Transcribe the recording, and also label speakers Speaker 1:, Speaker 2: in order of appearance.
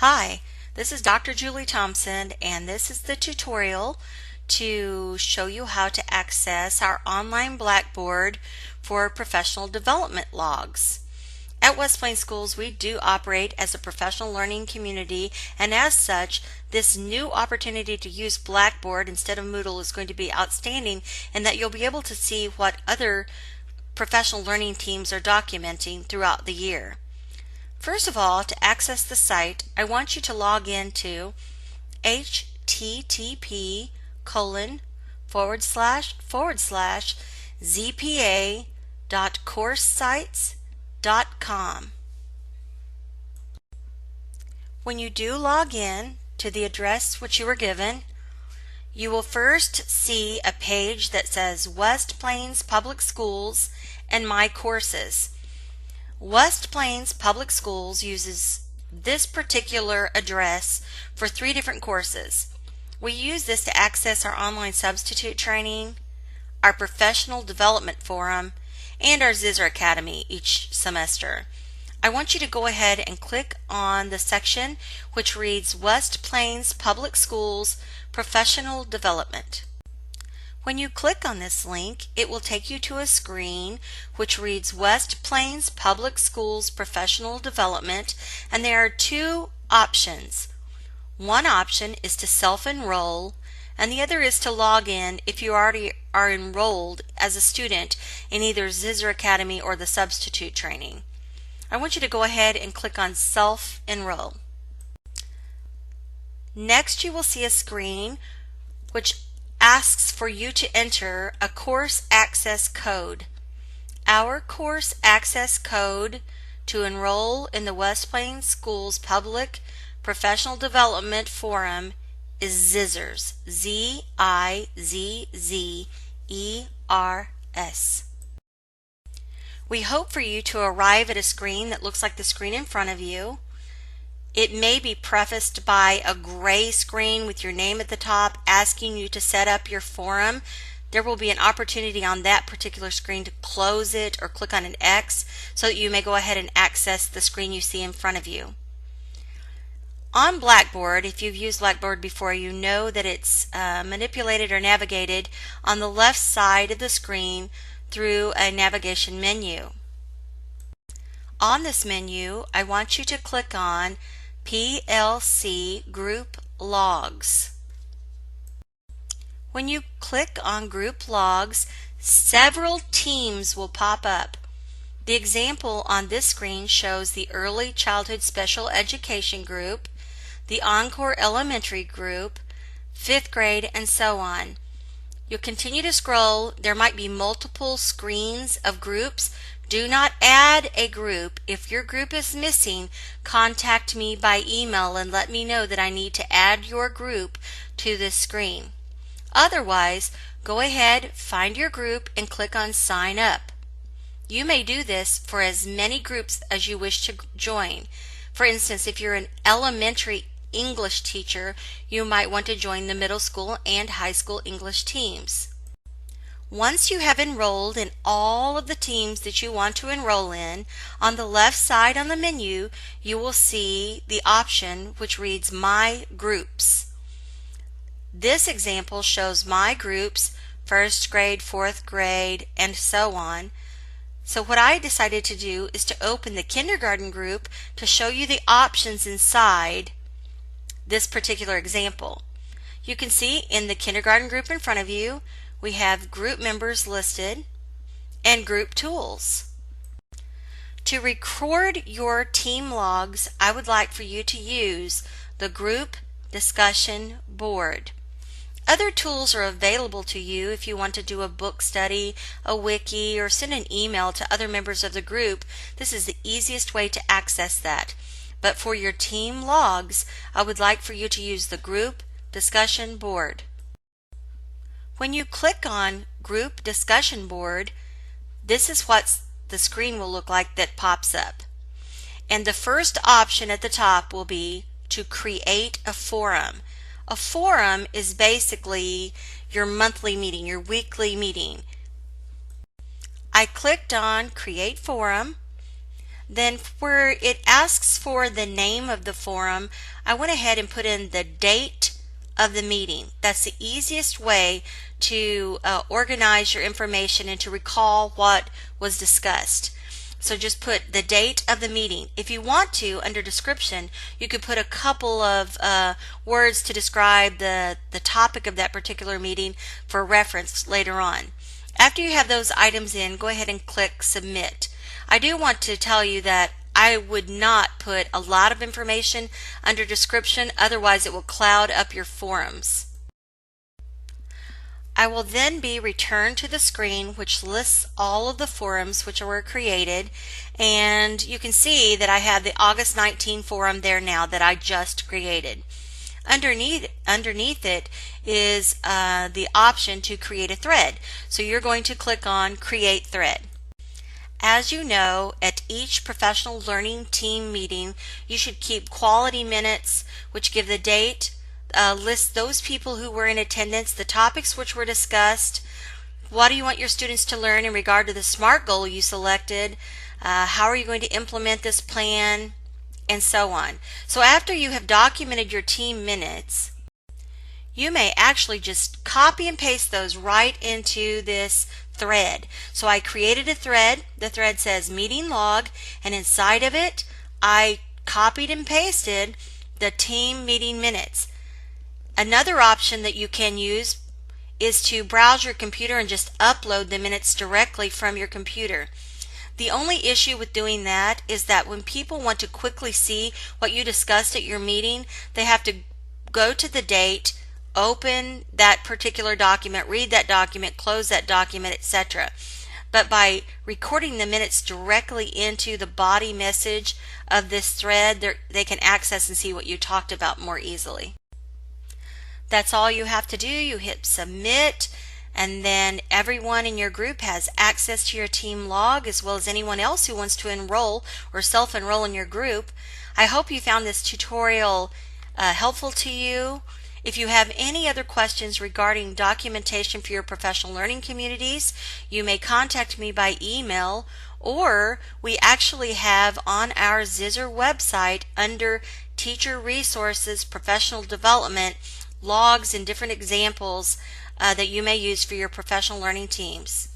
Speaker 1: Hi, this is Dr. Julie Thompson, and this is the tutorial to show you how to access our online Blackboard for professional development logs. At West Plains Schools, we do operate as a professional learning community, and as such, this new opportunity to use Blackboard instead of Moodle is going to be outstanding in that you'll be able to see what other professional learning teams are documenting throughout the year. First of all, to access the site, I want you to log into http://zpa.coursesites.com. When you do log in to the address which you were given, you will first see a page that says West Plains Public Schools and My Courses. West Plains Public Schools uses this particular address for 3 different courses. We use this to access our online substitute training, our professional development forum, and our Zizzer Academy each semester. I want you to go ahead and click on the section which reads West Plains Public Schools Professional Development. When you click on this link, it will take you to a screen which reads West Plains Public Schools Professional Development, and there are 2 options. One option is to self-enroll, and the other is to log in if you already are enrolled as a student in either Zizzer Academy or the substitute training. I want you to go ahead and click on self-enroll. Next, you will see a screen which asks for you to enter a course access code. Our course access code to enroll in the West Plains Schools Public Professional Development Forum is Zizzers, Z-I-Z-Z-E-R-S. We hope for you to arrive at a screen that looks like the screen in front of you. It may be prefaced by a gray screen with your name at the top asking you to set up your forum. There will be an opportunity on that particular screen to close it or click on an X so that you may go ahead and access the screen you see in front of you. On Blackboard, if you've used Blackboard before, you know that it's manipulated or navigated on the left side of the screen through a navigation menu. On this menu, I want you to click on PLC Group Logs. When you click on Group Logs, several teams will pop up. The example on this screen shows the Early Childhood Special Education Group, the Encore Elementary Group, 5th grade, and so on. You'll continue to scroll. There might be multiple screens of groups. Do not add a group. If your group is missing, contact me by email and let me know that I need to add your group to this screen. Otherwise, go ahead, find your group, and click on Sign Up. You may do this for as many groups as you wish to join. For instance, if you're an elementary English teacher, you might want to join the middle school and high school English teams. Once you have enrolled in all of the teams that you want to enroll in, on the left side on the menu, you will see the option which reads My Groups. This example shows my groups, 1st grade, 4th grade, and so on. So what I decided to do is to open the kindergarten group to show you the options inside this particular example. You can see in the kindergarten group in front of you, we have group members listed and group tools. To record your team logs, I would like for you to use the group discussion board. Other tools are available to you if you want to do a book study, a wiki, or send an email to other members of the group. This is the easiest way to access that. But for your team logs, I would like for you to use the group discussion board. When you click on Group Discussion Board, this is what the screen will look like that pops up. And the first option at the top will be to create a forum. A forum is basically your monthly meeting, your weekly meeting. I clicked on Create Forum. Then where it asks for the name of the forum, I went ahead and put in the date of the meeting. That's the easiest way to organize your information and to recall what was discussed. So just put the date of the meeting. If you want to, under description, you could put a couple of words to describe the topic of that particular meeting for reference later on. After you have those items in, go ahead and click Submit. I do want to tell you that I would not put a lot of information under description, otherwise it will cloud up your forums. I will then be returned to the screen which lists all of the forums which were created, and you can see that I have the August 19 forum there now that I just created. Underneath it is the option to create a thread. So you're going to click on Create Thread. As you know, at each professional learning team meeting, you should keep quality minutes, which give the date, list those people who were in attendance, the topics which were discussed, what do you want your students to learn in regard to the SMART goal you selected, how are you going to implement this plan, and so on. So after you have documented your team minutes, you may actually just copy and paste those right into this thread. So I created a thread. The thread says meeting log, and inside of it I copied and pasted the team meeting minutes. Another option that you can use is to browse your computer and just upload the minutes directly from your computer. The only issue with doing that is that when people want to quickly see what you discussed at your meeting, they have to go to the date, open that particular document, read that document, close that document, etc. But by recording the minutes directly into the body message of this thread, they can access and see what you talked about more easily. That's all you have to do. You hit Submit, and then everyone in your group has access to your team log, as well as anyone else who wants to enroll or self-enroll in your group. I hope you found this tutorial helpful to you. If you have any other questions regarding documentation for your professional learning communities, you may contact me by email, or we actually have on our Zizzer website under Teacher Resources Professional Development logs and different examples that you may use for your professional learning teams.